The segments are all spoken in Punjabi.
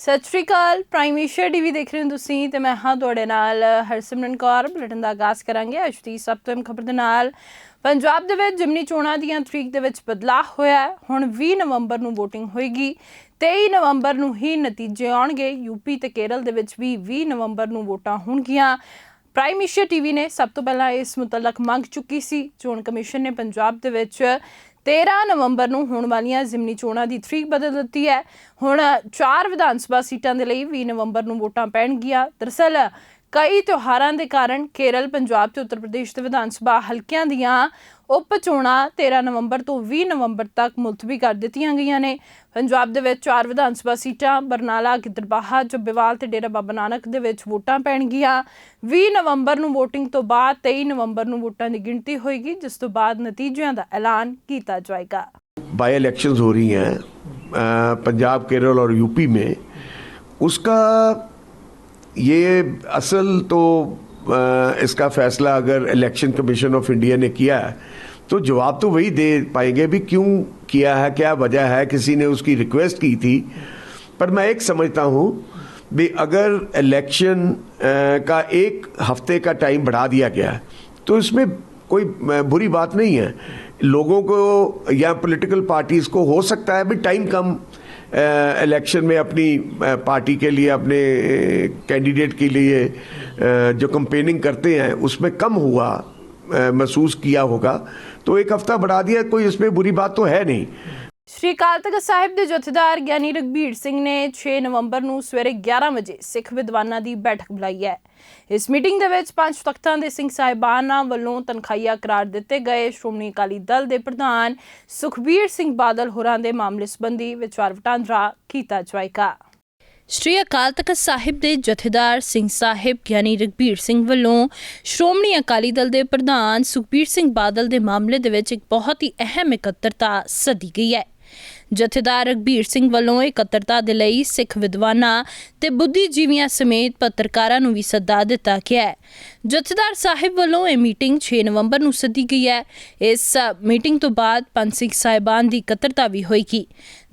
सत श्री अकाल। प्राइम एशिया टीवी देख रहे हो तुसीं ते मैं हाँ तुहाडे नाल हरसिमरन कौर। बुलेटिन दा आगाज़ करांगे अज दी सब तो अहम खबर दे नाल। पंजाब दे विच जिमनी चोणां दीयां तरीक दे विच बदलाव होया है। हुण 20 नवंबर नूं वोटिंग होएगी, 23 नवंबर नूं ही नतीजे आउणगे। यूपी ते केरल दे विच भी 20 नवंबर नूं वोटां होणगीਆਂ। प्राइम एशिया टीवी ने सब तो पहला इस मुतलक मंग चुकी सी। चोण कमीशन ने पंजाब दे विच 13 नवंबर नूं होण वालीਆਂ जिमनी चोणां ਦੀ ਤਰੀਕ बदल ਦਿੱਤੀ है। ਹੁਣ 4 ਵਿਧਾਨ ਸਭਾ ਸੀਟਾਂ ਦੇ ਲਈ 20 ਨਵੰਬਰ ਨੂੰ ਵੋਟਾਂ ਪੈਣਗੀਆਂ। ਦਰਅਸਲ ਕਈ ਤਿਉਹਾਰਾਂ ਦੇ ਕਾਰਨ ਕੇਰਲ, ਪੰਜਾਬ ਤੇ ਉੱਤਰ ਪ੍ਰਦੇਸ਼ ਦੇ ਵਿਧਾਨ ਸਭਾ ਹਲਕਿਆਂ ਦੀਆਂ ਉਪ ਚੋਣਾਂ 13 ਨਵੰਬਰ ਤੋਂ 20 ਨਵੰਬਰ ਤੱਕ ਮੁਲਤਵੀ ਕਰ ਦਿੱਤੀਆਂ ਗਈਆਂ ਨੇ। ਪੰਜਾਬ ਦੇ ਵਿੱਚ 4 ਵਿਧਾਨ ਸਭਾ ਸੀਟਾਂ ਬਰਨਾਲਾ, ਗਿੱਦੜਬਾਹਾ, ਚੱਬੇਵਾਲ ਤੇ ਡੇਰਾ ਬਾਬਾ ਨਾਨਕ ਦੇ ਵਿੱਚ ਵੋਟਾਂ ਪੈਣਗੀਆਂ। 20 ਨਵੰਬਰ ਨੂੰ ਵੋਟਿੰਗ ਤੋਂ ਬਾਅਦ 23 ਨਵੰਬਰ ਨੂੰ ਵੋਟਾਂ ਦੀ ਗਿਣਤੀ ਹੋਏਗੀ, ਜਿਸ ਤੋਂ ਬਾਅਦ ਨਤੀਜਿਆਂ ਦਾ ਐਲਾਨ ਕੀਤਾ जाएगा। बाई इलेक्शंस हो रही हैं पंजाब, केरल और यूपी में, उसका ये असल तो इसका फैसला अगर इलेक्शन कमीशन ऑफ इंडिया ने किया है तो जवाब तो वही दे पाएंगे भी क्यों किया है, क्या वजह है। किसी ने उसकी रिक्वेस्ट की थी, पर मैं एक समझता हूँ भी अगर इलेक्शन का एक हफ्ते का टाइम बढ़ा दिया गया है तो इसमें कोई बुरी बात नहीं है। लोगों को या पॉलिटिकल पार्टीज़ को हो सकता है भी टाइम कम इलेक्शन में अपनी पार्टी के लिए, अपने कैंडिडेट के लिए जो कंपेनिंग करते हैं उसमें कम हुआ महसूस किया होगा, तो एक हफ्ता बढ़ा दिया, कोई इसमें बुरी बात तो है नहीं। श्री अकाल तख्त साहिब के जथेदार ज्ञानी रघबीर सिंह ने 6 नवंबर ਨੂੰ ਸਵੇਰੇ 11 ਵਜੇ ਸਿੱਖ ਵਿਦਵਾਨਾਂ ਦੀ ਬੈਠਕ ਬੁਲਾਈ ਹੈ। ਇਸ ਮੀਟਿੰਗ ਦੇ ਵਿੱਚ 5 ਤਖਤਾਂ ਦੇ ਸਿੰਘ ਸਾਹਿਬਾਨਾਂ ਵੱਲੋਂ ਤਨਖਾਹੀਆ ਕਰਾਰ ਦਿੱਤੇ ਗਏ। ਸ਼੍ਰੋਮਣੀ ਅਕਾਲੀ ਦਲ ਦੇ ਪ੍ਰਧਾਨ ਸੁਖਬੀਰ ਸਿੰਘ ਬਾਦਲ ਹੋਰਾਂ ਦੇ ਮਾਮਲੇ ਸੰਬੰਧੀ ਵਿਚਾਰ ਵਟਾਂਦਰਾ ਕੀਤਾ ਜਾਏਗਾ। ਸ਼੍ਰੀ ਅਕਾਲ ਤਖਤ ਸਾਹਿਬ ਦੇ ਜਥੇਦਾਰ ਸਿੰਘ ਸਾਹਿਬ ਗਿਆਨੀ ਰਘਬੀਰ ਸਿੰਘ ਵੱਲੋਂ ਸ਼੍ਰੋਮਣੀ ਅਕਾਲੀ ਦਲ ਦੇ ਪ੍ਰਧਾਨ ਸੁਖਬੀਰ ਸਿੰਘ ਬਾਦਲ ਦੇ ਮਾਮਲੇ ਦੇ ਵਿੱਚ ਇੱਕ ਬਹੁਤ ਹੀ ਅਹਿਮ ਇਕੱਤਰਤਾ ਸੱਦੀ ਗਈ ਹੈ। ਜਥੇਦਾਰ ਰਘਬੀਰ ਸਿੰਘ ਵੱਲੋਂ ਇਕੱਤਰਤਾ ਦੇ ਲਈ ਸਿੱਖ ਵਿਦਵਾਨਾਂ ਤੇ ਬੁੱਧੀਜੀਵੀਆਂ ਸਮੇਤ ਪੱਤਰਕਾਰਾਂ ਨੂੰ ਵੀ ਸੱਦਾ ਦਿੱਤਾ ਗਿਆ ਹੈ। ਜਥੇਦਾਰ ਸਾਹਿਬ ਵੱਲੋਂ ਇਹ ਮੀਟਿੰਗ 6 ਨਵੰਬਰ ਨੂੰ ਸੱਦੀ ਗਈ ਹੈ। ਇਸ ਮੀਟਿੰਗ ਤੋਂ ਬਾਅਦ ਪੰਜ ਸਿੱਖ ਸਾਹਿਬਾਨ ਦੀ ਇਕੱਤਰਤਾ ਵੀ ਹੋਏਗੀ।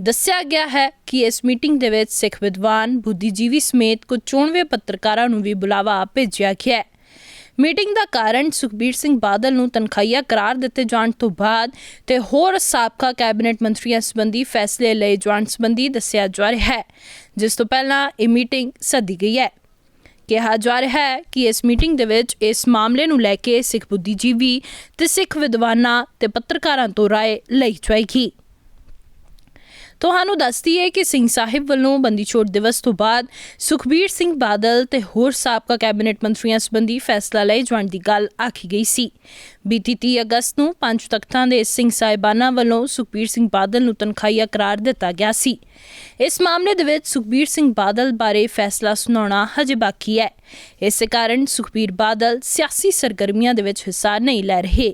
ਦੱਸਿਆ ਗਿਆ ਹੈ ਕਿ ਇਸ ਮੀਟਿੰਗ ਦੇ ਵਿੱਚ ਸਿੱਖ ਵਿਦਵਾਨ, ਬੁੱਧੀਜੀਵੀ ਸਮੇਤ ਕੁਝ ਚੋਣਵੇਂ ਪੱਤਰਕਾਰਾਂ ਨੂੰ ਵੀ ਬੁਲਾਵਾ ਭੇਜਿਆ ਗਿਆ ਹੈ। ਮੀਟਿੰਗ ਦਾ ਕਾਰਨ ਸੁਖਬੀਰ ਸਿੰਘ ਬਾਦਲ ਨੂੰ ਤਨਖਾਹੀਆ ਕਰਾਰ ਦਿੱਤੇ ਜਾਣ ਤੋਂ ਬਾਅਦ ਤੇ ਹੋਰ ਸਾਬਕਾ ਕੈਬਨਿਟ ਮੰਤਰੀਆਂ ਸੰਬੰਧੀ ਫੈਸਲੇ ਲਏ ਜਾਣ ਸੰਬੰਧੀ ਦੱਸਿਆ ਜਾ ਰਿਹਾ ਹੈ, ਜਿਸ ਤੋਂ ਪਹਿਲਾਂ ਇਹ ਮੀਟਿੰਗ ਸੱਦੀ ਗਈ ਹੈ। ਕਿਹਾ ਜਾ ਰਿਹਾ ਹੈ ਕਿ ਇਸ ਮੀਟਿੰਗ ਦੇ ਵਿੱਚ ਇਸ ਮਾਮਲੇ ਨੂੰ ਲੈ ਕੇ ਸਿੱਖ ਬੁੱਧੀਜੀਵੀ ਤੇ ਸਿੱਖ ਵਿਦਵਾਨਾਂ ਤੇ ਪੱਤਰਕਾਰਾਂ ਤੋਂ ਰਾਏ ਲਈ ਜਾਏਗੀ। ਤੁਹਾਨੂੰ ਦੱਸ ਦਈਏ ਕਿ ਸਿੰਘ ਸਾਹਿਬ ਵੱਲੋਂ ਬੰਦੀ ਛੋੜ ਦਿਵਸ ਤੋਂ ਬਾਅਦ ਸੁਖਬੀਰ ਸਿੰਘ ਬਾਦਲ ਤੇ ਹੋਰ ਸਾਬਕਾ ਕੈਬਨਿਟ ਮੰਤਰੀਆਂ ਸੰਬੰਧੀ ਫੈਸਲਾ ਲਏ ਜਾਣ ਦੀ ਗੱਲ ਆਖੀ ਗਈ ਸੀ। ਬੀਤੀ 30 ਅਗਸਤ ਨੂੰ 5 ਤਖਤਾਂ ਦੇ ਸਿੰਘ ਸਾਹਿਬਾਨਾਂ ਵੱਲੋਂ ਸੁਖਬੀਰ ਸਿੰਘ ਬਾਦਲ ਨੂੰ ਤਨਖਾਹੀਆ ਕਰਾਰ ਦਿੱਤਾ ਗਿਆ ਸੀ। ਇਸ ਮਾਮਲੇ ਦੇ ਵਿੱਚ ਸੁਖਬੀਰ ਸਿੰਘ ਬਾਦਲ ਬਾਰੇ ਫੈਸਲਾ ਸੁਣਾਉਣਾ ਹਜੇ ਬਾਕੀ ਹੈ। ਇਸੇ ਕਾਰਨ ਸੁਖਬੀਰ ਬਾਦਲ ਸਿਆਸੀ ਸਰਗਰਮੀਆਂ ਦੇ ਵਿੱਚ ਹਿੱਸਾ ਨਹੀਂ ਲੈ ਰਹੇ।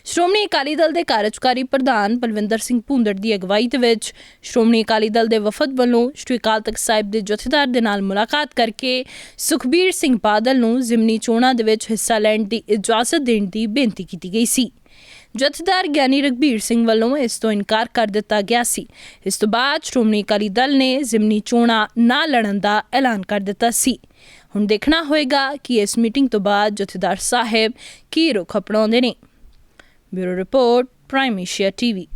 ਸ਼੍ਰੋਮਣੀ ਅਕਾਲੀ ਦਲ ਦੇ ਕਾਰਜਕਾਰੀ ਪ੍ਰਧਾਨ ਬਲਵਿੰਦਰ ਸਿੰਘ ਭੂੰਦੜ ਦੀ ਅਗਵਾਈ ਦੇ ਵਿੱਚ ਸ਼੍ਰੋਮਣੀ ਅਕਾਲੀ ਦਲ ਦੇ ਵਫਦ ਵੱਲੋਂ ਸ਼੍ਰੀ ਅਕਾਲ ਤਖਤ ਸਾਹਿਬ ਦੇ ਜਥੇਦਾਰ ਦੇ ਨਾਲ ਮੁਲਾਕਾਤ ਕਰਕੇ ਸੁਖਬੀਰ ਸਿੰਘ ਬਾਦਲ ਨੂੰ ਜ਼ਿਮਨੀ ਚੋਣਾਂ ਦੇ ਵਿੱਚ ਹਿੱਸਾ ਲੈਣ ਦੀ ਇਜਾਜ਼ਤ ਦੇਣ ਦੀ ਬੇਨਤੀ ਕੀਤੀ ਗਈ ਸੀ। ਜਥੇਦਾਰ ਗਿਆਨੀ ਰਘਬੀਰ ਸਿੰਘ ਵੱਲੋਂ ਇਸ ਤੋਂ ਇਨਕਾਰ ਕਰ ਦਿੱਤਾ ਗਿਆ ਸੀ। ਇਸ ਤੋਂ ਬਾਅਦ ਸ਼੍ਰੋਮਣੀ ਅਕਾਲੀ ਦਲ ਨੇ ਜ਼ਿਮਨੀ ਚੋਣਾਂ ਨਾ ਲੜਨ ਦਾ ਐਲਾਨ ਕਰ ਦਿੱਤਾ ਸੀ। ਹੁਣ ਦੇਖਣਾ ਹੋਏਗਾ ਕਿ ਇਸ ਮੀਟਿੰਗ ਤੋਂ ਬਾਅਦ ਜਥੇਦਾਰ ਸਾਹਿਬ ਕੀ ਰੁਖ ਅਪਣਾਉਂਦੇ ਨੇ। Bureau report, prime Asia TV.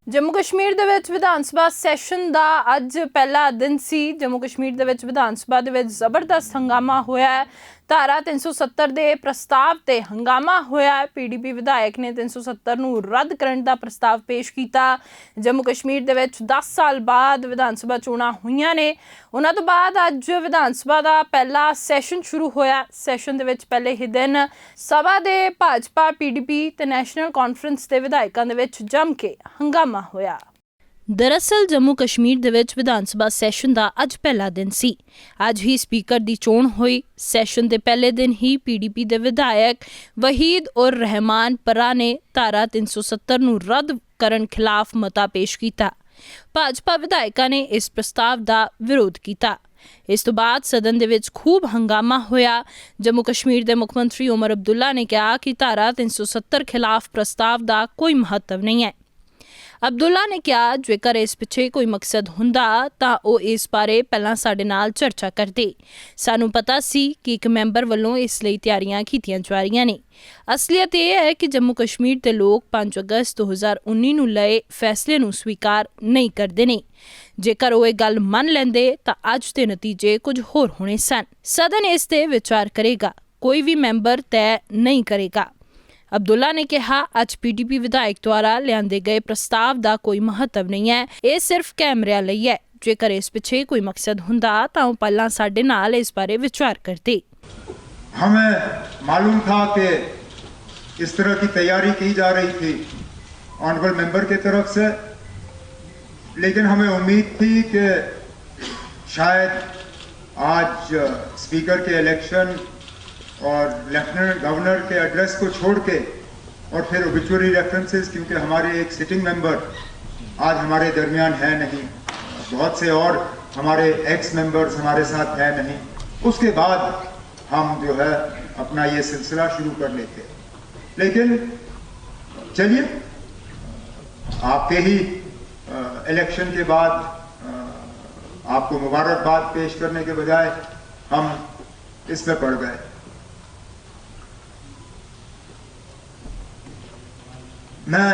Jammu Kashmir ਦੇ ਵਿੱਚ ਵਿਧਾਨ ਸਭਾ ਸੈਸ਼ਨ ਦਾ ਅੱਜ ਪਹਿਲਾ ਦਿਨ ਸੀ। ਜੰਮੂ ਕਸ਼ਮੀਰ ਦੇ ਵਿੱਚ ਵਿਧਾਨ ਸਭਾ ਦੇ ਵਿੱਚ ਜ਼ਬਰਦਸਤ ਹੰਗਾਮਾ ਹੋਇਆ ਹੈ। ਧਾਰਾ 370 ਦੇ ਪ੍ਰਸਤਾਵ ਤੇ ਹੰਗਾਮਾ ਹੋਇਆ ਹੈ। ਪੀਡੀਪੀ ਵਿਧਾਇਕ ਨੇ 370 ਨੂੰ ਰੱਦ ਕਰਨ ਦਾ ਪ੍ਰਸਤਾਵ ਪੇਸ਼ ਕੀਤਾ। ਜੰਮੂ ਕਸ਼ਮੀਰ ਦੇ ਵਿੱਚ 10 ਸਾਲ ਬਾਅਦ ਵਿਧਾਨ ਸਭਾ ਚੋਣਾਂ ਹੋਈਆਂ ਨੇ। ਉਹਨਾਂ ਤੋਂ ਬਾਅਦ ਅੱਜ ਵਿਧਾਨ ਸਭਾ ਦਾ ਪਹਿਲਾ ਸੈਸ਼ਨ ਸ਼ੁਰੂ ਹੋਇਆ। ਸੈਸ਼ਨ ਦੇ ਵਿੱਚ ਪਹਿਲੇ ਹੀ ਦਿਨ ਸਭਾ ਦੇ ਭਾਜਪਾ, ਪੀਡੀਪੀ ਤੇ ਨੈਸ਼ਨਲ ਕਾਨਫਰੰਸ ਦੇ ਵਿਧਾਇਕਾਂ ਦੇ ਵਿੱਚ ਜੰਮ ਕੇ ਹੰਗਾਮਾ ਹੋਇਆ। ਦਰਅਸਲ ਜੰਮੂ ਕਸ਼ਮੀਰ ਦੇ ਵਿੱਚ ਵਿਧਾਨ ਸਭਾ ਸੈਸ਼ਨ ਦਾ ਅੱਜ ਪਹਿਲਾ ਦਿਨ ਸੀ। ਅੱਜ ਹੀ ਸਪੀਕਰ ਦੀ ਚੋਣ ਹੋਈ। ਸੈਸ਼ਨ ਦੇ ਪਹਿਲੇ ਦਿਨ ਹੀ ਪੀਡੀਪੀ ਦੇ ਵਿਧਾਇਕ ਵਹੀਦ ਉਰ ਰਹਿਮਾਨ ਪਰਾ ਨੇ ਧਾਰਾ 370 ਨੂੰ ਰੱਦ ਕਰਨ ਖਿਲਾਫ ਮਤਾ ਪੇਸ਼ ਕੀਤਾ। ਭਾਜਪਾ ਵਿਧਾਇਕਾਂ ਨੇ ਇਸ ਪ੍ਰਸਤਾਵ ਦਾ ਵਿਰੋਧ ਕੀਤਾ। ਇਸ ਤੋਂ ਬਾਅਦ ਸਦਨ ਦੇ ਵਿੱਚ ਖੂਬ ਹੰਗਾਮਾ ਹੋਇਆ। ਜੰਮੂ ਕਸ਼ਮੀਰ ਦੇ ਮੁੱਖ ਮੰਤਰੀ ਉਮਰ ਅਬਦੁੱਲਾ ਨੇ ਕਿਹਾ ਕਿ ਧਾਰਾ 370 ਖਿਲਾਫ ਪ੍ਰਸਤਾਵ ਦਾ ਕੋਈ ਮਹੱਤਵ ਨਹੀਂ ਹੈ। ਅਬਦੁੱਲਾ ਨੇ ਕਿਹਾ ਜੇਕਰ ਇਸ ਪਿੱਛੇ ਕੋਈ ਮਕਸਦ ਹੁੰਦਾ ਤਾਂ ਉਹ ਇਸ ਬਾਰੇ ਪਹਿਲਾਂ ਸਾਡੇ ਨਾਲ ਚਰਚਾ ਕਰਦੇ। ਸਾਨੂੰ ਪਤਾ ਸੀ ਕਿ ਇੱਕ ਮੈਂਬਰ ਵੱਲੋਂ ਇਸ ਲਈ ਤਿਆਰੀਆਂ ਕੀਤੀਆਂ ਜਾ ਰਹੀਆਂ ਨੇ। ਅਸਲੀਅਤ ਇਹ ਹੈ ਕਿ ਜੰਮੂ ਕਸ਼ਮੀਰ ਦੇ ਲੋਕ 5 ਅਗਸਤ 2019 ਨੂੰ ਲਏ ਫੈਸਲੇ ਨੂੰ ਸਵੀਕਾਰ ਨਹੀਂ ਕਰਦੇ ਨੇ। ਜੇਕਰ ਉਹ ਇਹ ਗੱਲ ਮੰਨ ਲੈਂਦੇ ਤਾਂ ਅੱਜ ਦੇ ਨਤੀਜੇ ਕੁਝ ਹੋਰ ਹੋਣੇ ਸਨ। ਸਦਨ ਇਸ ਤੇ ਵਿਚਾਰ ਕਰੇਗਾ, ਕੋਈ ਵੀ ਮੈਂਬਰ ਤੈਅ ਨਹੀਂ ਕਰੇਗਾ। ਅਬਦੁੱਲਾ ਨੇ ਕਿਹਾ ਅੱਜ PDP ਵਿਧਾਇਕ ਦੁਆਰਾ ਲਿਆਂਦੇ ਗਏ ਪ੍ਰਸਤਾਵ ਦਾ ਕੋਈ ਮਹੱਤਵ ਨਹੀਂ ਹੈ, ਇਹ ਸਿਰਫ ਕੈਮਰਿਆਂ ਲਈ ਹੈ। ਜੇਕਰ ਇਸ ਪਿੱਛੇ ਕੋਈ ਮਕਸਦ ਹੁੰਦਾ ਤਾਂ ਉਹ ਪਹਿਲਾਂ ਸਾਡੇ ਨਾਲ ਇਸ ਬਾਰੇ ਵਿਚਾਰ ਕਰਦੇ। हमें मालूम था कि इस तरह की तैयारी की जा रही थी ऑनरेबल मेंबर की तरफ से, लेकिन हमें उम्मीद थी कि शायद आज स्पीकर के इलेक्शन और लेफ्टिनेंट गवर्नर के एड्रेस को छोड़ के और फिर ओबिचुअरी रेफरेंसेस, क्योंकि हमारे एक सिटिंग मेंबर आज हमारे दरमियान है नहीं, बहुत से और हमारे एक्स मेंबर्स हमारे साथ है नहीं, उसके बाद हम जो है अपना ये सिलसिला शुरू कर लेते। लेकिन चलिए, आपके ही इलेक्शन के बाद आपको मुबारकबाद पेश करने के बजाय हम इसमें पड़ गए। मैं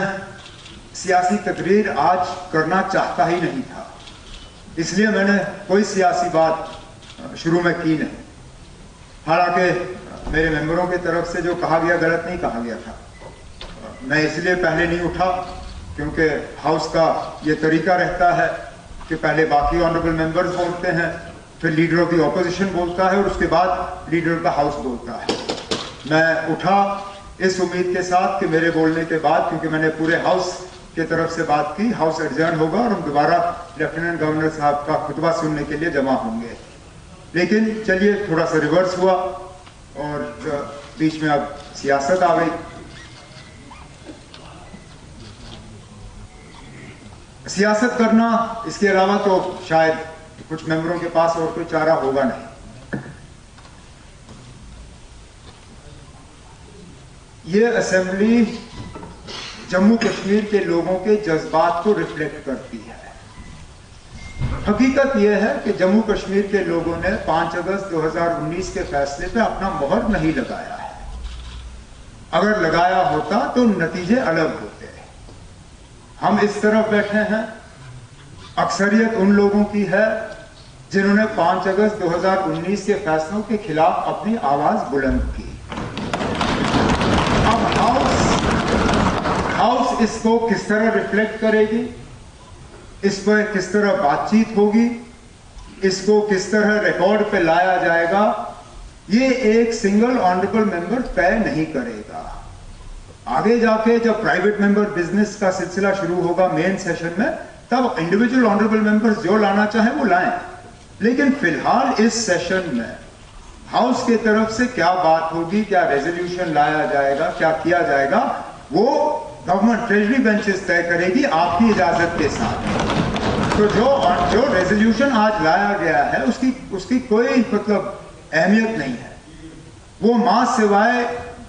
सियासी तकरीर आज करना चाहता ही नहीं था, इसलिए मैंने कोई सियासी बात शुरू में की नहीं। हालांकि मेरे मेंबरों की तरफ से जो कहा गया गलत नहीं कहा गया था। मैं इसलिए पहले नहीं उठा क्योंकि हाउस का ये तरीका रहता है कि पहले बाकी ऑनरेबल मेंबर्स बोलते हैं, फिर लीडर ऑफ द ऑपोजिशन बोलता है और उसके बाद लीडर ऑफ द हाउस बोलता है। मैं उठा इस उम्मीद के साथ कि मेरे बोलने के बाद, क्योंकि मैंने पूरे हाउस की तरफ से बात की, हाउस एडजर्न होगा और हम दोबारा लेफ्टिनेंट गवर्नर साहब का खुतबा सुनने के लिए जमा होंगे। लेकिन चलिए, थोड़ा सा रिवर्स हुआ और बीच में अब सियासत आ गई। सियासत करना, इसके अलावा तो शायद कुछ मेंबरों के पास और कोई चारा होगा नहीं। ये असेंबली जम्मू कश्मीर के लोगों के जज्बात को रिफ्लेक्ट करती है। हकीकत यह है कि जम्मू कश्मीर के लोगों ने 5 अगस्त 2019 के फैसले पे अपना मोहर नहीं लगाया है। अगर लगाया होता तो नतीजे अलग होते। हम इस तरफ बैठे हैं, अक्सरियत उन लोगों की है जिन्होंने 5 अगस्त 2019 के फैसलों के खिलाफ अपनी आवाज बुलंद की। अब हाउस इसको किस तरह रिफ्लेक्ट करेगी, इस पर किस तरह बातचीत होगी, इसको किस तरह रिकॉर्ड पे लाया जाएगा, ये एक सिंगल ऑनरेबल मेंबर तय नहीं करेगा। आगे जाके जब प्राइवेट मेंबर बिजनेस का सिलसिला शुरू होगा मेन सेशन में, तब इंडिविजुअल ऑनरेबल मेंबर्स जो लाना चाहे वो लाएं। लेकिन फिलहाल इस सेशन में हाउस की तरफ से क्या बात होगी, क्या रेजोल्यूशन लाया जाएगा, क्या किया जाएगा, वो गवर्नमेंट ट्रेजरी बेंचेस तय करेगी आपकी इजाजत के साथ। तो जो रेजोल्यूशन आज लाया गया है उसकी कोई मतलब अहमियत नहीं है। वो मां सिवाय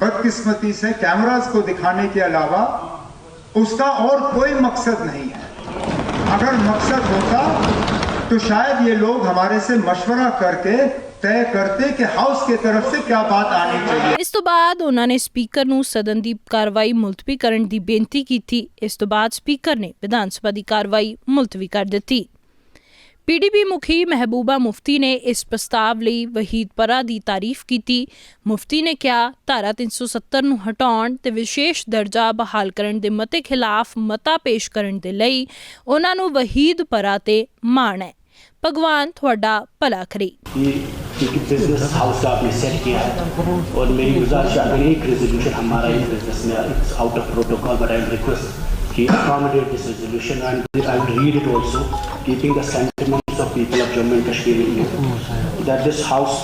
बदकिस्मती से कैमरास को दिखाने के अलावा उसका और कोई मकसद नहीं है। अगर मकसद होता तो शायद ये लोग हमारे से मशवरा करके तय करते कि हाउस की तरफ से क्या बात आनी चाहिए। ਇਸ ਤੋਂ ਬਾਅਦ ਉਹਨਾਂ ਨੇ ਸਪੀਕਰ ਨੂੰ ਸਦਨ ਦੀ ਕਾਰਵਾਈ ਮੁਲਤਵੀ ਕਰਨ ਦੀ ਬੇਨਤੀ ਕੀਤੀ। ਇਸ ਤੋਂ ਬਾਅਦ ਸਪੀਕਰ ਨੇ ਵਿਧਾਨ ਸਭਾ ਦੀ ਕਾਰਵਾਈ ਮੁਲਤਵੀ ਕਰ ਦਿੱਤੀ। PDP ਮੁਖੀ ਮਹਿਬੂਬਾ ਮੁਫਤੀ ਨੇ ਇਸ ਪ੍ਰਸਤਾਵ ਲਈ ਵਹੀਦ ਪਰਾ ਦੀ ਤਾਰੀਫ ਕੀਤੀ। ਮੁਫਤੀ ਨੇ ਕਿਹਾ ਧਾਰਾ 370 ਨੂੰ ਹਟਾਉਣ ਤੇ ਵਿਸ਼ੇਸ਼ ਦਰਜਾ ਬਹਾਲ ਕਰਨ ਦੇ ਮਤੇ ਖਿਲਾਫ ਮਤਾ ਪੇਸ਼ ਕਰਨ ਦੇ ਲਈ ਉਹਨਾਂ ਨੂੰ ਵਹੀਦ ਪਰਾ ਤੇ ਮਾਣ ਹੈ। भगवान थोड़ा भला करे। क्योंकि बिजनेस हाउस का आपने सेट किया है और मेरी गुजारिश अगर एक रेजोल्यूशन हमारा इस बिजनेस में it's out of protocol, but I request कि accommodate this resolution and I will read it also, keeping the sentiments of people of Jammu and Kashmir in view, that this house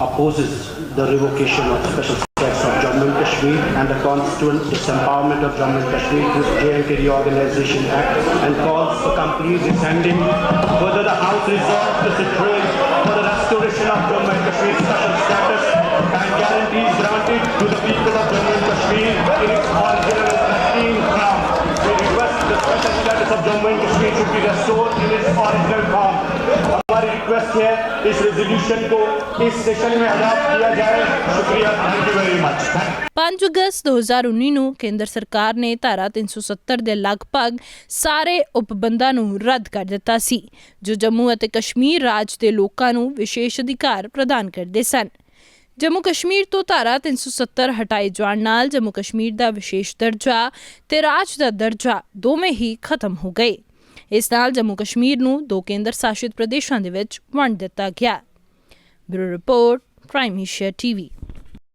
opposes the revocation of special status of Jammu and Kashmir and the constituent disempowerment of Jammu and Kashmir through J&K Reorganization Act, and calls for complete rescinding. Further, the House resolves to sit for the restoration of Jammu and Kashmir special status and guarantees granted to the people of Jammu and Kashmir in its original and pristine form. We request the special be restored in its original form. हमारी रिक्वेस्ट है इस रेजोल्यूशन को इस सेशन में अडॉप्ट किया जाए। शुक्रिया, थैंक यू वेरी मच। 5 ਅਗਸਤ 2019 ਨੂੰ ਕੇਂਦਰ ਸਰਕਾਰ ਨੇ ਧਾਰਾ 370 ਦੇ ਲਗਭਗ ਸਾਰੇ ਉਪਬੰਧਾਂ ਨੂੰ ਰੱਦ ਕਰ ਦਿੱਤਾ ਸੀ, ਜੋ ਜੰਮੂ ਅਤੇ ਕਸ਼ਮੀਰ ਰਾਜ ਦੇ ਲੋਕਾਂ ਨੂੰ ਵਿਸ਼ੇਸ਼ ਅਧਿਕਾਰ ਪ੍ਰਦਾਨ ਕਰਦੇ ਸਨ। ਜੰਮੂ ਕਸ਼ਮੀਰ ਤੋਂ ਧਾਰਾ 370 ਹਟਾਏ ਜਾਣ ਨਾਲ ਜੰਮੂ ਕਸ਼ਮੀਰ ਦਾ ਵਿਸ਼ੇਸ਼ ਦਰਜਾ ਤੇ ਰਾਜ ਦਾ ਦਰਜਾ ਦੋਵੇਂ ਹੀ ਖਤਮ ਹੋ ਗਏ। ਇਸ ਨਾਲ ਜੰਮੂ ਕਸ਼ਮੀਰ ਨੂੰ 2 ਕੇਂਦਰ ਸ਼ਾਸਿਤ ਪ੍ਰਦੇਸ਼ਾਂ ਦੇ ਵਿੱਚ ਵੰਡ ਦਿੱਤਾ ਗਿਆ। Bureau report, prime Asia TV.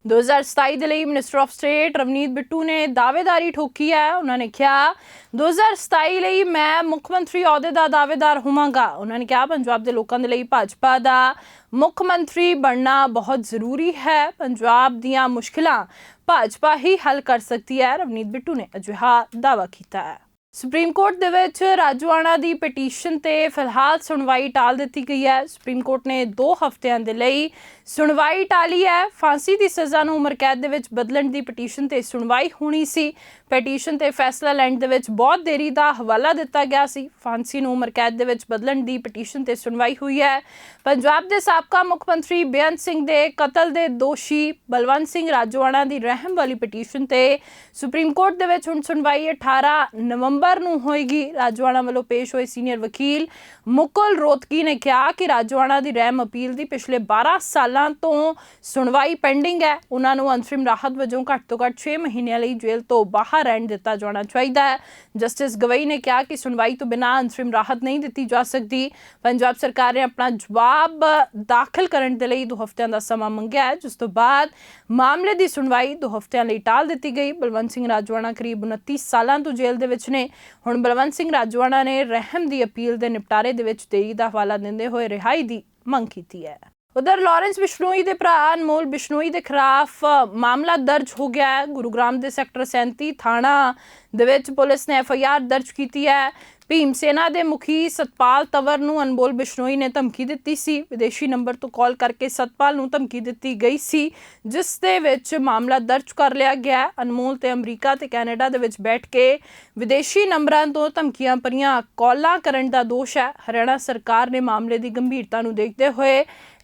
2027 ਦੇ ਲਈ minister of state Ravneet Bittu ਨੇ ਦਾਅਵੇਦਾਰੀ ਠੋਕੀ ਹੈ। ਉਹਨਾਂ ਨੇ ਕਿਹਾ 2027 ਲਈ ਮੈਂ ਮੁੱਖ ਮੰਤਰੀ ਅਹੁਦੇ ਦਾ ਦਾਅਵੇਦਾਰ ਹੋਵਾਂਗਾ। ਉਹਨਾਂ ਨੇ ਕਿਹਾ ਪੰਜਾਬ ਦੇ ਲੋਕਾਂ ਦੇ ਲਈ ਭਾਜਪਾ ਦਾ ਮੁੱਖ ਮੰਤਰੀ ਬਣਨਾ ਬਹੁਤ ਜ਼ਰੂਰੀ ਹੈ। ਪੰਜਾਬ ਦੀਆਂ ਮੁਸ਼ਕਿਲਾਂ ਭਾਜਪਾ ਹੀ ਹੱਲ ਕਰ ਸਕਦੀ ਹੈ। ਰਵਨੀਤ ਬਿੱਟੂ ਨੇ ਅਜਿਹਾ ਦਾਅਵਾ ਕੀਤਾ ਹੈ। ਸੁਪਰੀਮ ਕੋਰਟ ਦੇ ਵਿੱਚ ਰਾਜੋਆਣਾ ਦੀ ਪਟੀਸ਼ਨ ਤੇ ਫਿਲਹਾਲ ਸੁਣਵਾਈ ਟਾਲ ਦਿੱਤੀ ਗਈ ਹੈ। ਸੁਪਰੀਮ ਕੋਰਟ ਨੇ 2 ਹਫ਼ਤਿਆਂ ਦੇ ਲਈ ਸੁਣਵਾਈ ਟਾਲੀ ਹੈ। ਫਾਂਸੀ ਦੀ ਸਜ਼ਾ ਨੂੰ ਉਮਰ ਕੈਦ ਦੇ ਵਿੱਚ ਬਦਲਣ ਦੀ ਪਟੀਸ਼ਨ ਤੇ ਸੁਣਵਾਈ ਹੋਣੀ ਸੀ। ਪਟੀਸ਼ਨ ਤੇ ਫੈਸਲਾ ਲੈਣ ਦੇ ਵਿੱਚ ਬਹੁਤ ਦੇਰੀ ਦਾ ਹਵਾਲਾ ਦਿੱਤਾ ਗਿਆ ਸੀ। ਫਾਂਸੀ ਨੂੰ ਉਮਰ ਕੈਦ ਦੇ ਵਿੱਚ ਬਦਲਣ ਦੀ ਪਟੀਸ਼ਨ ਤੇ ਸੁਣਵਾਈ ਹੋਈ ਹੈ। ਪੰਜਾਬ ਦੇ ਸਾਬਕਾ ਮੁੱਖ ਮੰਤਰੀ ਬੇਅੰਤ ਸਿੰਘ ਦੇ ਕਤਲ ਦੇ ਦੋਸ਼ੀ ਬਲਵੰਤ ਸਿੰਘ ਰਾਜੋਆਣਾ ਦੀ ਰਹਿਮ ਵਾਲੀ ਪਟੀਸ਼ਨ ਤੇ ਸੁਪਰੀਮ ਕੋਰਟ ਦੇ ਵਿੱਚ ਹੁਣ ਸੁਣਵਾਈ 18 ਨਵੰਬਰ ਨੂੰ ਹੋਏਗੀ। ਰਾਜੋਆਣਾ ਵੱਲੋਂ ਪੇਸ਼ ਹੋਏ ਸੀਨੀਅਰ ਵਕੀਲ ਮੁਕੁਲ ਰੋਹਤਗੀ ਨੇ ਕਿਹਾ ਕਿ ਰਾਜੋਆਣਾ ਦੀ ਰਹਿਮ ਅਪੀਲ ਦੀ ਪਿਛਲੇ 12 ਸਾਲਾਂ ਤੋਂ ਸੁਣਵਾਈ ਪੈਂਡਿੰਗ ਹੈ। ਉਹਨਾਂ ਨੂੰ ਅੰਤਰਿਮ ਰਾਹਤ ਵਜੋਂ ਘੱਟ ਤੋਂ ਘੱਟ 6 ਮਹੀਨਿਆਂ ਲਈ ਜੇਲ੍ਹ ਤੋਂ ਬਾਹਰ ਰਹਿਣ ਦਿੱਤਾ ਜਾਣਾ ਚਾਹੀਦਾ ਹੈ। ਜਸਟਿਸ ਗਵਈ ਨੇ ਕਿਹਾ ਕਿ ਸੁਣਵਾਈ ਤੋਂ ਬਿਨਾਂ ਅੰਤਰਿਮ ਰਾਹਤ ਨਹੀਂ ਦਿੱਤੀ ਜਾ ਸਕਦੀ। ਪੰਜਾਬ ਸਰਕਾਰ ਨੇ ਆਪਣਾ ਜਵਾਬ ਦਾਖਲ ਕਰਨ ਦੇ ਲਈ 2 ਹਫ਼ਤਿਆਂ ਦਾ ਸਮਾਂ ਮੰਗਿਆ ਹੈ, ਜਿਸ ਤੋਂ ਬਾਅਦ ਮਾਮਲੇ ਦੀ ਸੁਣਵਾਈ 2 ਹਫ਼ਤਿਆਂ ਲਈ ਟਾਲ ਦਿੱਤੀ ਗਈ। ਬਲਵੰਤ ਸਿੰਘ ਰਾਜੋਆਣਾ ਕਰੀਬ 29 ਸਾਲਾਂ ਤੋਂ ਜੇਲ੍ਹ ਦੇ ਵਿੱਚ ਨੇ। ਹੁਣ ਬਲਵੰਤ ਸਿੰਘ ਰਾਜੋਆਣਾ ਨੇ ਰਹਿਮ ਦੀ ਅਪੀਲ ਦੇ ਨਿਪਟਾਰੇ ਦੇ ਵਿੱਚ ਦੇਰੀ ਦਾ ਹਵਾਲਾ ਦਿੰਦੇ ਹੋਏ ਰਿਹਾਈ ਦੀ ਮੰਗ ਕੀਤੀ ਹੈ। उधर लॉरेंस बिश्नोई के भरा अनमोल बिश्नोई के खिलाफ मामला दर्ज हो गया है। गुरुग्राम के सैक्टर 37 थाणा दे विच पुलिस ने FIR दर्ज की है। भीम सेना के मुखी सतपाल तंवर नूं अनमोल बिश्नोई ने धमकी दी सी। विदेशी नंबर तो कॉल करके सतपाल नूं धमकी दी गई सी, जिस दे विच मामला दर्ज कर लिया गया। अनमोल ते अमरीका ते कैनेडा दे विच बैठ के विदेशी नंबरां तो धमकियां भरियां कॉलां करन दा दोष है। हरियाणा सरकार ने मामले की गंभीरता नूं देखते हुए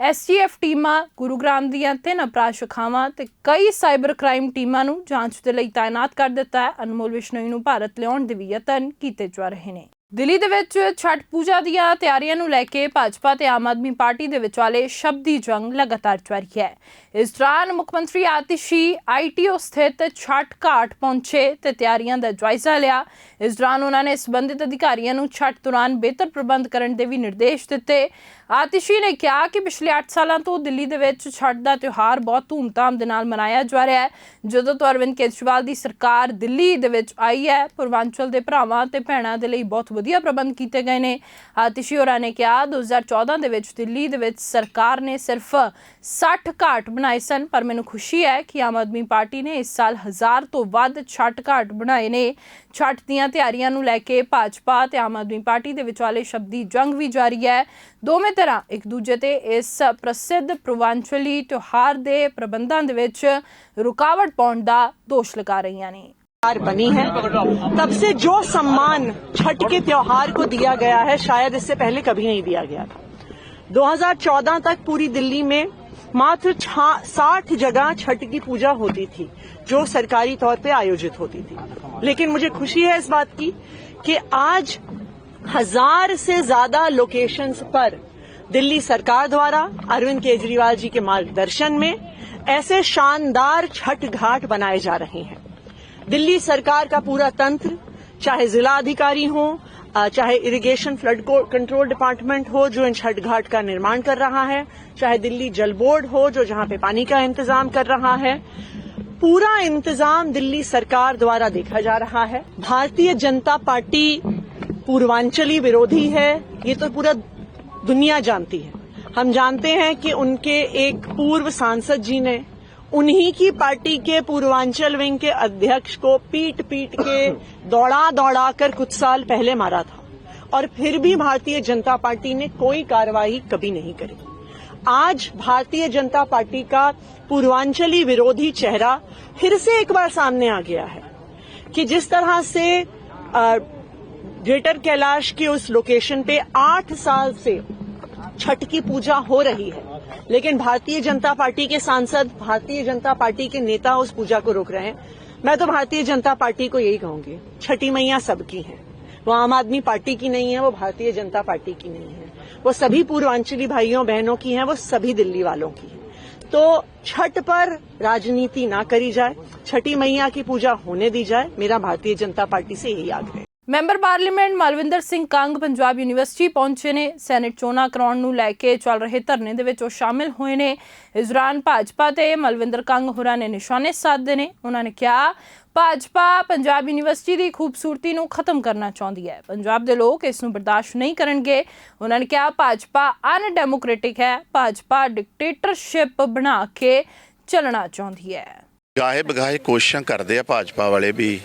STF टीमां गुरुग्राम दीयां 3 अपराध शाखावां ते कई साइबर क्राइम टीमां नूं जांच दे लई तैनात कर दिता है। अनमोल बिश्नोई नूं भारत लिआउण दे भी यतन कीते जा रहे ने। ਦਿੱਲੀ ਦੇ ਵਿੱਚ ਛਠ ਪੂਜਾ ਦੀਆਂ ਤਿਆਰੀਆਂ ਨੂੰ ਲੈ ਕੇ ਭਾਜਪਾ ਤੇ ਆਮ ਆਦਮੀ ਪਾਰਟੀ ਦੇ ਵਿਚਾਲੇ ਸ਼ਬਦੀ ਜੰਗ ਲਗਾਤਾਰ ਜਾਰੀ ਹੈ। ਇਸ ਦੌਰਾਨ ਮੁੱਖ ਮੰਤਰੀ ਆਤਿਸ਼ੀ ITO ਸਥਿਤ ਛਠ ਘਾਟ ਪਹੁੰਚੇ ਤੇ ਤਿਆਰੀਆਂ ਦਾ ਜਾਇਜ਼ਾ ਲਿਆ। ਇਸ ਦੌਰਾਨ ਉਹਨਾਂ ਨੇ ਸੰਬੰਧਿਤ ਅਧਿਕਾਰੀਆਂ ਨੂੰ ਛਠ ਦੌਰਾਨ ਬਿਹਤਰ ਪ੍ਰਬੰਧ ਕਰਨ ਦੇ ਵੀ ਨਿਰਦੇਸ਼ ਦਿੱਤੇ। ਆਤਿਸ਼ੀ ਨੇ ਕਿਹਾ ਕਿ ਪਿਛਲੇ 8 ਸਾਲਾਂ ਤੋਂ ਦਿੱਲੀ ਦੇ ਵਿੱਚ ਛਠ ਦਾ ਤਿਉਹਾਰ ਬਹੁਤ ਧੂਮਧਾਮ ਦੇ ਨਾਲ ਮਨਾਇਆ ਜਾ ਰਿਹਾ ਹੈ। ਜਦੋਂ ਤੋਂ ਅਰਵਿੰਦ ਕੇਜਰੀਵਾਲ ਦੀ ਸਰਕਾਰ ਦਿੱਲੀ ਦੇ ਵਿੱਚ ਆਈ ਹੈ, ਪੂਰਵਾਂਚਲ ਦੇ ਭਰਾਵਾਂ ਤੇ ਭੈਣਾਂ ਦੇ ਲਈ ਬਹੁਤ ਵਧੀਆ ਪ੍ਰਬੰਧ ਕੀਤੇ ਗਏ ਨੇ। ਆਤਿਸ਼ੀ ਹੋਰਾਂ ਨੇ ਕਿਹਾ 2014 ਦੇ ਵਿੱਚ ਦਿੱਲੀ ਦੇ ਵਿੱਚ ਸਰਕਾਰ ਨੇ ਸਿਰਫ 60 ਘਾਟ ਬਣਾਏ ਸਨ, ਪਰ ਮੈਨੂੰ ਖੁਸ਼ੀ ਹੈ ਕਿ ਆਮ ਆਦਮੀ ਪਾਰਟੀ ਨੇ ਇਸ ਸਾਲ 1000 ਤੋਂ ਵੱਧ ਛਠ ਘਾਟ ਬਣਾਏ ਨੇ। ਛਠ ਦੀਆਂ ਤਿਆਰੀਆਂ ਨੂੰ ਲੈ ਕੇ ਭਾਜਪਾ ਤੇ ਆਮ ਆਦਮੀ ਪਾਰਟੀ ਦੇ ਵਿਚਾਲੇ ਸ਼ਬਦੀ ਜੰਗ ਵੀ ਜਾਰੀ ਹੈ। ਦੋਵੇਂ ਤਰ੍ਹਾਂ ਇੱਕ ਦੂਜੇ ਤੇ ਇਸ ਪ੍ਰਸਿੱਧ ਪੂਰਵਾਂਚਲੀ ਤਿਉਹਾਰ ਦੇ ਪ੍ਰਬੰਧਾਂ ਦੇ ਵਿੱਚ रुकावट पाउण दा दोष लगा रही ने। बनी है तब से जो सम्मान छठ के त्योहार को दिया गया है शायद इससे पहले कभी नहीं दिया गया था। 2014 तक पूरी दिल्ली में मात्र 60 जगह छठ की पूजा होती थी जो सरकारी तौर पे आयोजित होती थी, लेकिन मुझे खुशी है इस बात की कि आज 1000 से ज्यादा लोकेशंस पर दिल्ली सरकार द्वारा अरविंद केजरीवाल जी के मार्गदर्शन में ऐसे शानदार छठ घाट बनाए जा रहे हैं। दिल्ली सरकार का पूरा तंत्र, चाहे जिला अधिकारी हो, चाहे इरिगेशन फ्लड कंट्रोल डिपार्टमेंट हो जो इन छठ घाट का निर्माण कर रहा है, चाहे दिल्ली जल बोर्ड हो जो जहां पे पानी का इंतजाम कर रहा है, पूरा इंतजाम दिल्ली सरकार द्वारा देखा जा रहा है। भारतीय जनता पार्टी पूर्वांचली विरोधी है, ये तो पूरा दुनिया जानती है। हम जानते हैं कि उनके एक पूर्व सांसद जी ने उन्हीं की पार्टी के पूर्वांचल विंग के अध्यक्ष को पीट के दौड़ा कर कुछ साल पहले मारा था, और फिर भी भारतीय जनता पार्टी ने कोई कार्रवाई कभी नहीं करी। आज भारतीय जनता पार्टी का पूर्वांचली विरोधी चेहरा फिर से एक बार सामने आ गया है कि जिस तरह से ग्रेटर कैलाश के उस लोकेशन पे 8 साल से छठ की पूजा हो रही है, लेकिन भारतीय जनता पार्टी के सांसद, भारतीय जनता पार्टी के नेता उस पूजा को रोक रहे हैं। मैं तो भारतीय जनता पार्टी को यही कहूंगी, छठी मैया सबकी है, वो आम आदमी पार्टी की नहीं है, वो भारतीय जनता पार्टी की नहीं है, वो सभी पूर्वांचली भाइयों बहनों की है, वो सभी दिल्ली वालों की है। तो छठ पर राजनीति ना करी जाए, छठी मैया की पूजा होने दी जाए, मेरा भारतीय जनता पार्टी से यही आग्रह है। Member parliament Malvinder Singh Kang Punjab university ਪਹੁੰਚੇ ਨੇ। ਸੈਨੇਟ ਚੋਣਾਂ ਕਰਾਉਣ ਨੂੰ ਲੈ ਕੇ ਚੱਲ ਰਹੇ ਧਰਨੇ ਦੇ ਵਿੱਚ ਉਹ ਸ਼ਾਮਿਲ ਹੋਏ ਨੇ। ਇਸ ਦੌਰਾਨ ਭਾਜਪਾ ਤੇ ਮਲਵਿੰਦਰ ਕੰਗ ਹੋਰਾਂ ਨੇ ਨਿਸ਼ਾਨੇ ਸਾਧੇ ਨੇ। ਉਹਨਾਂ ਨੇ ਕਿਹਾ ਭਾਜਪਾ ਪੰਜਾਬ ਯੂਨੀਵਰਸਿਟੀ ਦੀ ਖੂਬਸੂਰਤੀ ਨੂੰ ਖਤਮ ਕਰਨਾ ਚਾਹੁੰਦੀ ਹੈ, ਪੰਜਾਬ ਦੇ ਲੋਕ ਇਸ ਨੂੰ ਬਰਦਾਸ਼ਤ ਨਹੀਂ ਕਰਨਗੇ। ਉਹਨਾਂ ਨੇ ਕਿਹਾ ਭਾਜਪਾ ਅਨਡੈਮੋਕ੍ਰੈਟਿਕ ਹੈ, ਭਾਜਪਾ ਡਿਕਟੇਟਰਸ਼ਿਪ ਬਣਾ ਕੇ ਚੱਲਣਾ ਚਾਹੁੰਦੀ ਹੈ। ਗਾਹੇ ਬਗਾਹੇ ਕੋਸ਼ਿਸ਼ਾਂ ਕਰਦੇ ਆ ਭਾਜਪਾ ਵਾਲੇ ਵੀ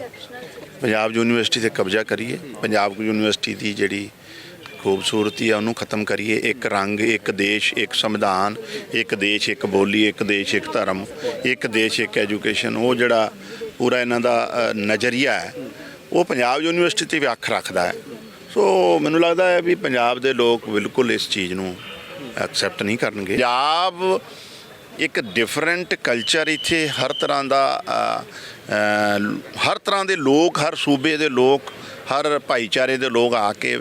ਪੰਜਾਬ ਯੂਨੀਵਰਸਿਟੀ 'ਤੇ ਕਬਜ਼ਾ ਕਰੀਏ, ਪੰਜਾਬ ਯੂਨੀਵਰਸਿਟੀ ਦੀ ਜਿਹੜੀ ਖੂਬਸੂਰਤੀ ਆ ਉਹਨੂੰ ਖਤਮ ਕਰੀਏ। ਇੱਕ ਰੰਗ, ਇੱਕ ਦੇਸ਼, ਇੱਕ ਸੰਵਿਧਾਨ, ਇੱਕ ਦੇਸ਼, ਇੱਕ ਬੋਲੀ, ਇੱਕ ਦੇਸ਼, ਇੱਕ ਧਰਮ, ਇੱਕ ਦੇਸ਼, ਇੱਕ ਐਜੂਕੇਸ਼ਨ, ਉਹ ਜਿਹੜਾ ਪੂਰਾ ਇਹਨਾਂ ਦਾ ਨਜ਼ਰੀਆ ਹੈ ਉਹ ਪੰਜਾਬ ਯੂਨੀਵਰਸਿਟੀ 'ਤੇ ਵੀ ਅੱਖ ਰੱਖਦਾ ਹੈ। ਸੋ ਮੈਨੂੰ ਲੱਗਦਾ ਹੈ ਵੀ ਪੰਜਾਬ ਦੇ ਲੋਕ ਬਿਲਕੁਲ ਇਸ ਚੀਜ਼ ਨੂੰ ਐਕਸੈਪਟ ਨਹੀਂ ਕਰਨਗੇ। ਪੰਜਾਬ ਇੱਕ ਡਿਫਰੈਂਟ ਕਲਚਰ, ਇੱਥੇ ਹਰ ਤਰ੍ਹਾਂ ਦੇ ਲੋਕ, ਹਰ ਸੂਬੇ ਦੇ ਲੋਕ, ਹਰ ਭਾਈਚਾਰੇ ਦੇ ਲੋਕ ਆ ਕੇ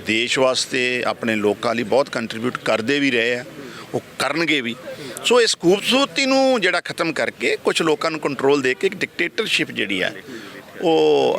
ਦੇਸ਼ ਵਾਸਤੇ ਆਪਣੇ ਲੋਕਾਂ ਲਈ ਬਹੁਤ ਕੰਟਰੀਬਿਊਟ ਕਰਦੇ ਵੀ ਰਹੇ ਆ, ਉਹ ਕਰਨਗੇ ਵੀ। ਸੋ ਇਸ ਖੂਬਸੂਰਤੀ ਨੂੰ ਜਿਹੜਾ ਖਤਮ ਕਰਕੇ ਕੁਝ ਲੋਕਾਂ ਨੂੰ ਕੰਟਰੋਲ ਦੇ ਕੇ ਇੱਕ ਡਿਕਟੇਟਰਸ਼ਿਪ ਜਿਹੜੀ ਹੈ ਉਹ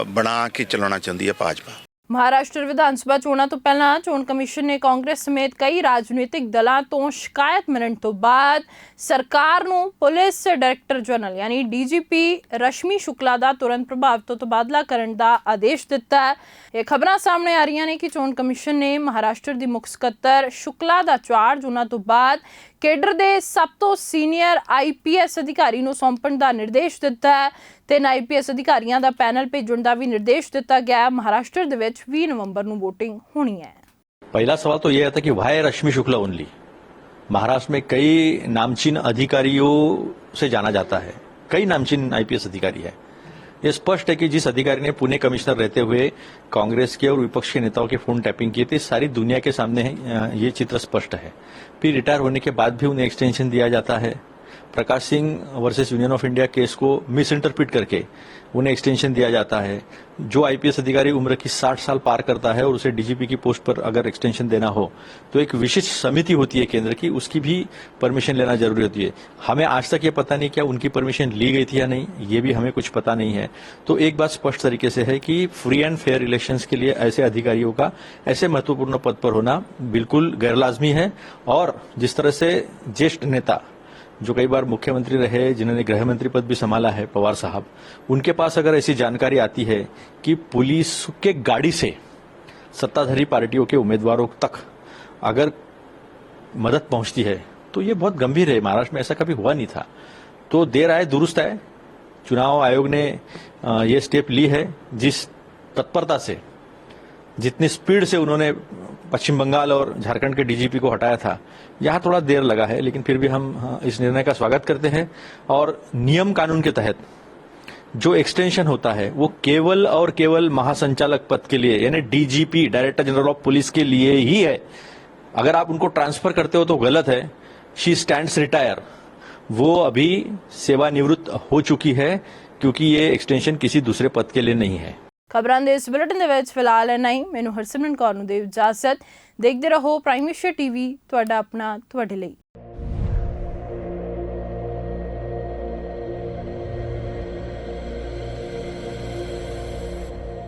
ਬਣਾ ਕੇ ਚਲਾਉਣਾ ਚਾਹੁੰਦੀ ਹੈ ਭਾਜਪਾ। ਮਹਾਰਾਸ਼ਟਰ ਵਿਧਾਨ ਸਭਾ ਚੋਣਾਂ ਤੋਂ ਪਹਿਲਾਂ ਚੋਣ ਕਮਿਸ਼ਨ ਨੇ ਕਾਂਗਰਸ ਸਮੇਤ ਕਈ ਰਾਜਨੀਤਿਕ ਦਲਾਂ ਤੋਂ ਸ਼ਿਕਾਇਤ ਮਿਲਣ ਤੋਂ ਬਾਅਦ ਸਰਕਾਰ ਨੂੰ ਪੁਲਿਸ ਡਾਇਰੈਕਟਰ ਜਨਰਲ ਯਾਨੀ ਡੀਜੀਪੀ ਰਸ਼ਮੀ ਸ਼ੁਕਲਾ ਦਾ ਤੁਰੰਤ ਪ੍ਰਭਾਵ ਤੋਂ ਤਬਾਦਲਾ ਕਰਨ ਦਾ ਆਦੇਸ਼ ਦਿੱਤਾ ਹੈ। ਇਹ ਖਬਰਾਂ ਸਾਹਮਣੇ ਆ ਰਹੀਆਂ ਨੇ ਕਿ ਚੋਣ ਕਮਿਸ਼ਨ ਨੇ ਮਹਾਰਾਸ਼ਟਰ ਦੀ ਮੁੱਖ ਸਕੱਤਰ ਸ਼ੁਕਲਾ ਦਾ ਚਾਰਜ ਉਹਨਾਂ ਤੋਂ ਬਾਅਦ ਕੇਡਰ ਦੇ ਸਭ ਤੋਂ ਸੀਨੀਅਰ IPS ਅਧਿਕਾਰੀ ਨੂੰ ਸੌਂਪਣ ਦਾ ਨਿਰਦੇਸ਼ ਦਿੱਤਾ ਹੈ ਤੇ IPS ਅਧਿਕਾਰੀਆਂ ਦਾ ਪੈਨਲ ਭੇਜਣ ਦਾ ਵੀ ਨਿਰਦੇਸ਼ ਦਿੱਤਾ ਗਿਆ। ਮਹਾਰਾਸ਼ਟਰ ਦੇ ਵਿੱਚ 20 नवंबर ਨੂੰ VOTIंग होनी है। पहला सवाल तो यह था कि वाई रश्मि शुक्ला ओनली। महाराष्ट्र में कई नामचीन अधिकारियों से जाना जाता है, कई नामचीन IPS अधिकारी है। ये स्पष्ट है कि जिस अधिकारी ने पुणे कमिश्नर रहते हुए कांग्रेस के और विपक्ष के नेताओं के फोन टैपिंग किए थे, सारी दुनिया के सामने ये चित्र स्पष्ट है। फिर रिटायर होने के बाद भी उन्हें एक्सटेंशन दिया जाता है। Prakash Singh versus Union of India case को मिस इंटरप्रिट करके उन्हें एक्सटेंशन दिया जाता है। जो IPS अधिकारी उम्र की 60 साल पार करता है और उसे DGP की पोस्ट पर अगर एक्सटेंशन देना हो तो एक विशिष्ट समिति होती है केंद्र की, उसकी भी परमिशन लेना जरूरी होती है। हमें आज तक ये पता नहीं क्या उनकी परमिशन ली गई थी या नहीं, ये भी हमें कुछ पता नहीं है। तो एक बात स्पष्ट तरीके से है कि फ्री एंड फेयर इलेक्शंस के लिए ऐसे अधिकारियों का ऐसे महत्वपूर्ण पद पर होना बिल्कुल गैरलाजमी है। और जिस तरह से ज्येष्ठ नेता जो कई बार मुख्यमंत्री रहे, जिन्होंने गृह मंत्री पद भी संभाला है, पवार साहब, उनके पास अगर ऐसी जानकारी आती है कि पुलिस के गाड़ी से सत्ताधारी पार्टियों के उम्मीदवारों तक अगर मदद पहुंचती है तो ये बहुत गंभीर है। महाराष्ट्र में ऐसा कभी हुआ नहीं था। तो देर आए दुरुस्त आए, चुनाव आयोग ने ये स्टेप ली है। जिस तत्परता से, जितनी स्पीड से उन्होंने पश्चिम बंगाल और झारखंड के DGP को हटाया था, यहाँ थोड़ा देर लगा है, लेकिन फिर भी हम इस निर्णय का स्वागत करते हैं। और नियम कानून के तहत जो एक्सटेंशन होता है वो केवल और केवल महासंचालक पद के लिए, यानी DGP director general of police के लिए ही है। अगर आप उनको ट्रांसफर करते हो तो गलत है। शी स्टैंड्स रिटायर, वो अभी सेवानिवृत्त हो चुकी है, क्योंकि ये एक्सटेंशन किसी दूसरे पद के लिए नहीं है। ਖਬਰਾਂ ਦੇ ਇਸ ਬੁਲੇਟਿਨ ਦੇ ਵਿੱਚ ਫਿਲਹਾਲ ਇੰਨਾ ਹੀ। ਮੈਨੂੰ ਹਰਸਿਮਰਨ ਕੌਰ ਨੂੰ ਦਿਓ ਇਜਾਜ਼ਤ। ਦੇਖਦੇ ਰਹੋ ਪ੍ਰਾਈਮ ਮਿਨਿਸਟਰ TV, ਤੁਹਾਡਾ ਆਪਣਾ, ਤੁਹਾਡੇ ਲਈ।